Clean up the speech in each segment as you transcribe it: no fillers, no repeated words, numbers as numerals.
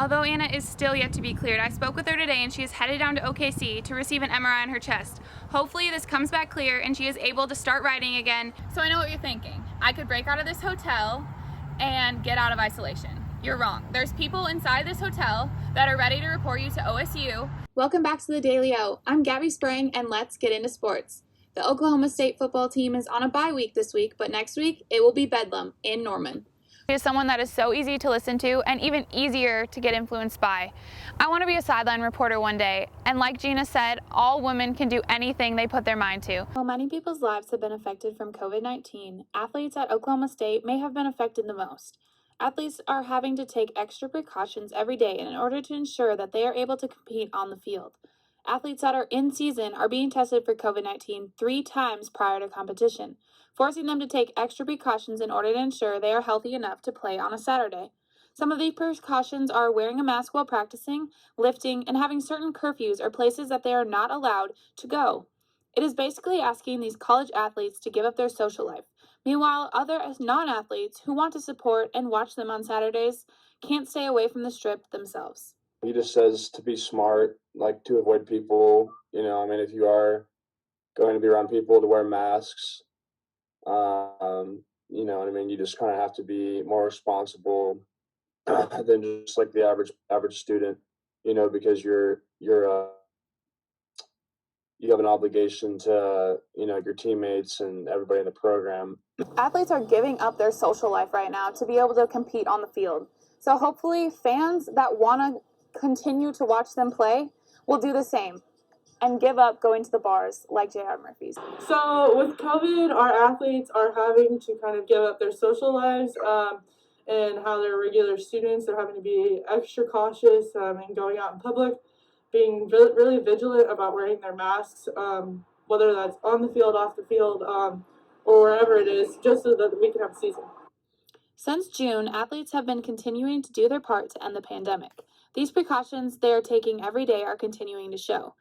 Although Anna is still yet to be cleared, I spoke with her today and she is headed down to OKC to receive an MRI on her chest. Hopefully this comes back clear and she is able to start riding again. So I know what you're thinking. I could break out of this hotel and get out of isolation. You're wrong. There's people inside this hotel that are ready to report you to OSU. Welcome back to the Daily O. I'm Gabby Sprang and let's get into sports. The Oklahoma State football team is on a bye week this week, but next week it will be Bedlam in Norman. She is someone that is so easy to listen to and even easier to get influenced by. I want to be a sideline reporter one day, and like Gina said, all women can do anything they put their mind to. While many people's lives have been affected from COVID-19, athletes at Oklahoma State may have been affected the most. Athletes are having to take extra precautions every day in order to ensure that they are able to compete on the field. Athletes that are in season are being tested for COVID-19 3 times prior to competition, forcing them to take extra precautions in order to ensure they are healthy enough to play on a Saturday. Some of these precautions are wearing a mask while practicing, lifting, and having certain curfews or places that they are not allowed to go. It is basically asking these college athletes to give up their social life. Meanwhile, other non-athletes who want to support and watch them on Saturdays can't stay away from the strip themselves. He just says to be smart, like to avoid people. If you are going to be around people, to wear masks. You just kind of have to be more responsible than just like the average student, because you have an obligation to, your teammates and everybody in the program. Athletes are giving up their social life right now to be able to compete on the field. So hopefully fans that want to continue to watch them play will do the same and give up going to the bars like J.R. Murphy's. So with COVID, our athletes are having to kind of give up their social lives and how they're regular students. They're having to be extra cautious and going out in public, being really vigilant about wearing their masks, whether that's on the field, off the field, or wherever it is, just so that we can have a season. Since June, athletes have been continuing to do their part to end the pandemic. These precautions they are taking every day are continuing to show.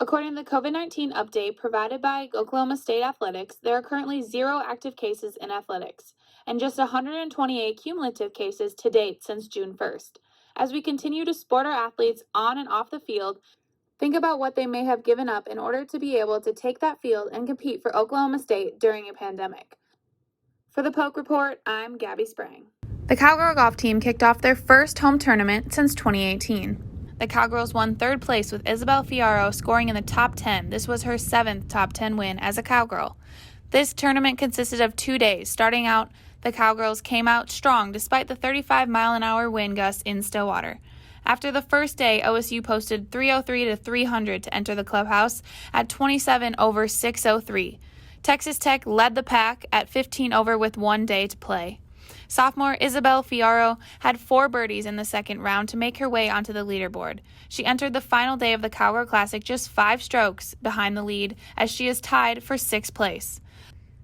According to the COVID-19 update provided by Oklahoma State Athletics, there are currently 0 active cases in athletics, and just 128 cumulative cases to date since June 1st. As we continue to support our athletes on and off the field, think about what they may have given up in order to be able to take that field and compete for Oklahoma State during a pandemic. For the Poke Report, I'm Gabby Sprang. The Cowgirl golf team kicked off their first home tournament since 2018. The Cowgirls won 3rd place with Isabel Fiaro scoring in the top 10. This was her 7th top 10 win as a Cowgirl. This tournament consisted of 2 days. Starting out, the Cowgirls came out strong despite the 35-mile-an-hour wind gusts in Stillwater. After the first day, OSU posted 303 to 300 to enter the clubhouse at 27 over 603. Texas Tech led the pack at 15 over with 1 day to play. Sophomore Isabel Fiaro had 4 birdies in the second round to make her way onto the leaderboard. She entered the final day of the Cowgirl Classic just 5 strokes behind the lead as she is tied for 6th place.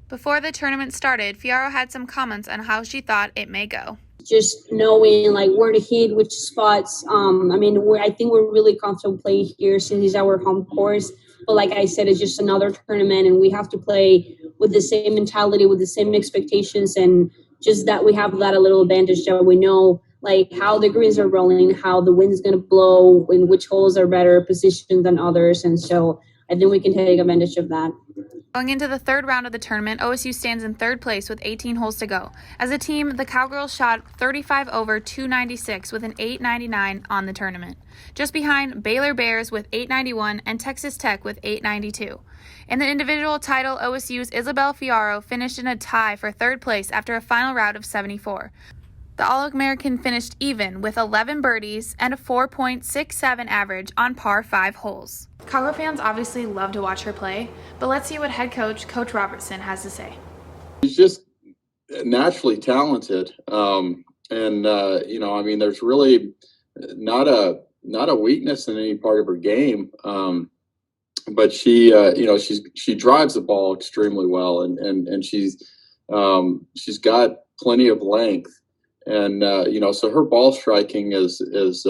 Before the tournament started, Fiaro had some comments on how she thought it may go. Just knowing like where to hit, which spots. I think we're really comfortable playing here since it's our home course. But like I said, it's just another tournament, and we have to play with the same mentality, with the same expectations, and just that we have that a little advantage that we know like how the greens are rolling, how the wind's going to blow, and which holes are better positioned than others. And so I think we can take advantage of that. Going into the 3rd round of the tournament, OSU stands in 3rd place with 18 holes to go. As a team, the Cowgirls shot 35 over 296 with an 899 on the tournament, just behind Baylor Bears with 891 and Texas Tech with 892. In the individual title, OSU's Isabel Fiaro finished in a tie for 3rd place after a final round of 74. The All-American finished even with 11 birdies and a 4.67 average on par 5 holes. Cowgirl fans obviously love to watch her play, but let's see what head coach, Coach Robertson, has to say. She's just naturally talented. There's really not a weakness in any part of her game. But she drives the ball extremely well, and she's got plenty of length. And, so her ball striking is as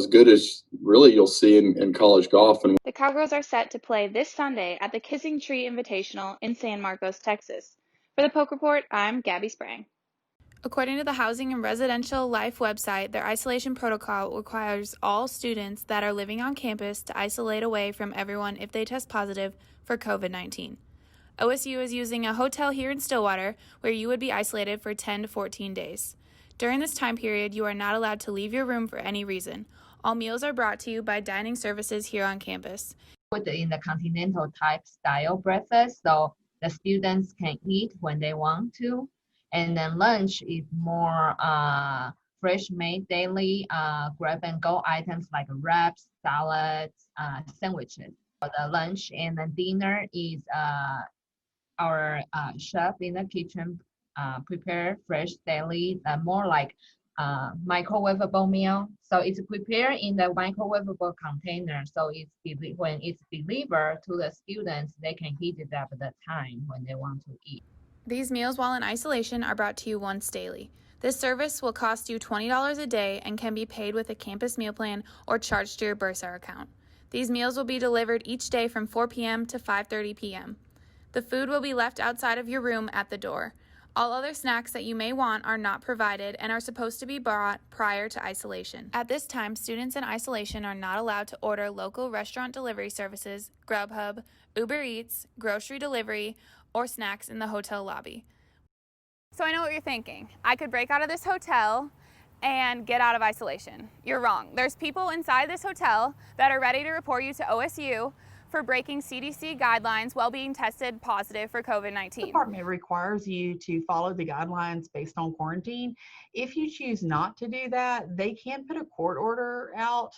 good as really you'll see in college golf. And the Cowgirls are set to play this Sunday at the Kissing Tree Invitational in San Marcos, Texas. For the Poke Report, I'm Gabby Sprang. According to the Housing and Residential Life website, their isolation protocol requires all students that are living on campus to isolate away from everyone if they test positive for COVID-19. OSU is using a hotel here in Stillwater where you would be isolated for 10 to 14 days. During this time period, you are not allowed to leave your room for any reason. All meals are brought to you by dining services here on campus. In the continental type style breakfast, so the students can eat when they want to. And then lunch is more fresh made daily grab and go items like wraps, salads, sandwiches for the lunch. And then dinner is our chef in the kitchen prepare fresh daily, more like microwavable meal. So it's prepared in the microwavable container. So when it's delivered to the students, they can heat it up at the time when they want to eat. These meals while in isolation are brought to you once daily. This service will cost you $20 a day and can be paid with a campus meal plan or charged to your Bursar account. These meals will be delivered each day from 4 p.m. to 5:30 p.m. The food will be left outside of your room at the door. All other snacks that you may want are not provided and are supposed to be brought prior to isolation. At this time, students in isolation are not allowed to order local restaurant delivery services, Grubhub, Uber Eats, grocery delivery, or snacks in the hotel lobby. So I know what you're thinking. I could break out of this hotel and get out of isolation. You're wrong. There's people inside this hotel that are ready to report you to OSU for breaking CDC guidelines while being tested positive for The COVID-19. department requires you to follow the guidelines based on quarantine. If you choose not to do that, they can put a court order out,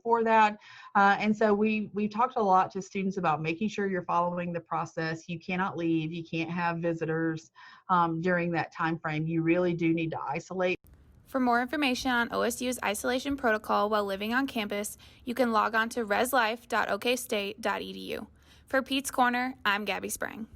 for that. And so we've talked a lot to students about making sure you're following the process. You cannot leave. You can't have visitors during that time frame. You really do need to isolate. For more information on OSU's isolation protocol while living on campus, you can log on to reslife.okstate.edu. For Pete's Corner, I'm Gabby Sprang.